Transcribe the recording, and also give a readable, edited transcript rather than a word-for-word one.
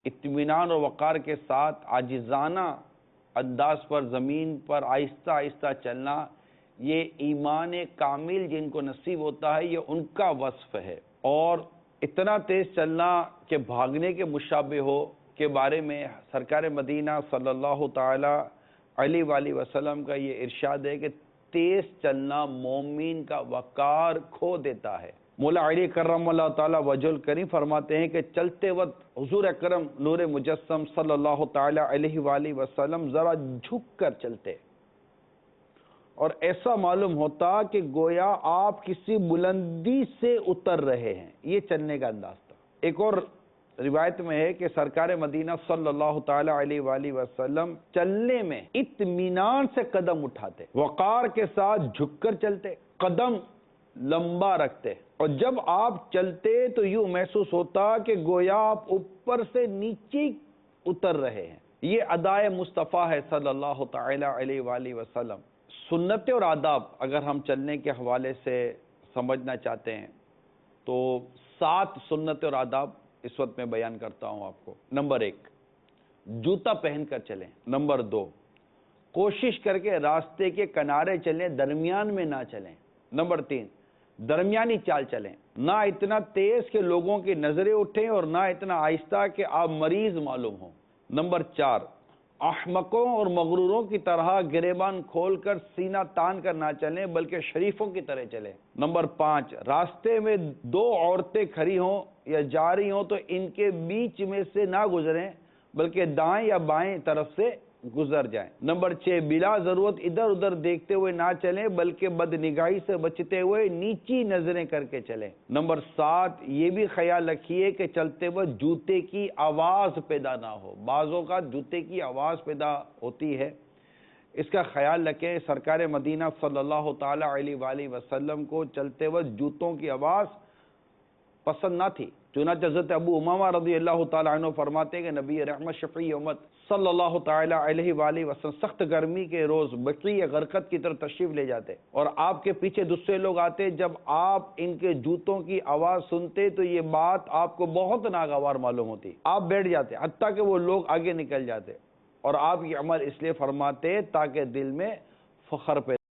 اطمینان اور وقار کے ساتھ عاجزانہ انداز پر زمین پر آہستہ آہستہ چلنا، یہ ایمان کامل جن کو نصیب ہوتا ہے، یہ ان کا وصف ہے۔ اور اتنا تیز چلنا کہ بھاگنے کے مشابہ ہو کے بارے میں سرکار مدینہ صلی اللہ تعالی علیہ وآلہ وسلم کا یہ ارشاد ہے کہ تیز چلنا مومن کا وقار کھو دیتا ہے۔ مولا علی کرم اللہ تعالی وجہ الکریم فرماتے ہیں کہ چلتے وقت حضور اکرم نور مجسم صلی اللہ تعالی علیہ وآلہ وسلم ذرا جھک کر چلتے، اور ایسا معلوم ہوتا کہ گویا آپ کسی بلندی سے اتر رہے ہیں۔ یہ چلنے کا انداز تھا۔ ایک اور روایت میں ہے کہ سرکار مدینہ صلی اللہ تعالی علیہ وآلہ وسلم چلنے میں اطمینان سے قدم اٹھاتے، وقار کے ساتھ جھک کر چلتے، قدم لمبا رکھتے، اور جب آپ چلتے تو یوں محسوس ہوتا کہ گویا آپ اوپر سے نیچے اتر رہے ہیں۔ یہ ادائے مصطفیٰ ہے صلی اللہ تعالی علیہ وآلہ وسلم۔ سنت اور آداب اگر ہم چلنے کے حوالے سے سمجھنا چاہتے ہیں تو 7 سنت اور آداب اس وقت میں بیان کرتا ہوں آپ کو۔ نمبر 1، جوتا پہن کر چلیں۔ نمبر 2، کوشش کر کے راستے کے کنارے چلیں، درمیان میں نہ چلیں۔ نمبر 3، درمیانی چال چلیں، نہ اتنا تیز کہ لوگوں کی نظریں اٹھیں اور نہ اتنا آہستہ کہ آپ مریض معلوم ہوں۔ نمبر 4، احمقوں اور مغروروں کی طرح گریبان کھول کر سینہ تان کر نہ چلیں بلکہ شریفوں کی طرح چلیں۔ نمبر 5، راستے میں 2 عورتیں کھڑی ہوں یا جاری ہوں تو ان کے بیچ میں سے نہ گزریں بلکہ دائیں یا بائیں طرف سے گزر جائیں۔ نمبر 6، بلا ضرورت ادھر ادھر دیکھتے ہوئے نہ چلیں بلکہ بد نگاہی سے بچتے ہوئے نیچی نظریں کر کے چلیں۔ نمبر 7، یہ بھی خیال رکھیے کہ چلتے وقت جوتے کی آواز پیدا نہ ہو۔ بعض اوقات جوتے کی آواز پیدا ہوتی ہے، اس کا خیال رکھیں۔ سرکار مدینہ صلی اللہ تعالی علیہ وآلہ وسلم کو چلتے وقت جوتوں کی آواز پسند نہ تھی۔ چنانچہ حضرت ابو امامہ رضی اللہ تعالیٰ عنہ فرماتے ہیں کہ نبی رحمت شفیع امت صلی اللہ تعالی علیہ وآلہ وسلم سخت گرمی کے روز بقیع غرقد کی طرف تشریف لے جاتے اور آپ کے پیچھے دوسرے لوگ آتے۔ جب آپ ان کے جوتوں کی آواز سنتے تو یہ بات آپ کو بہت ناگوار معلوم ہوتی، آپ بیٹھ جاتے حتیٰ کہ وہ لوگ آگے نکل جاتے، اور آپ یہ عمل اس لیے فرماتے تاکہ دل میں فخر پیدا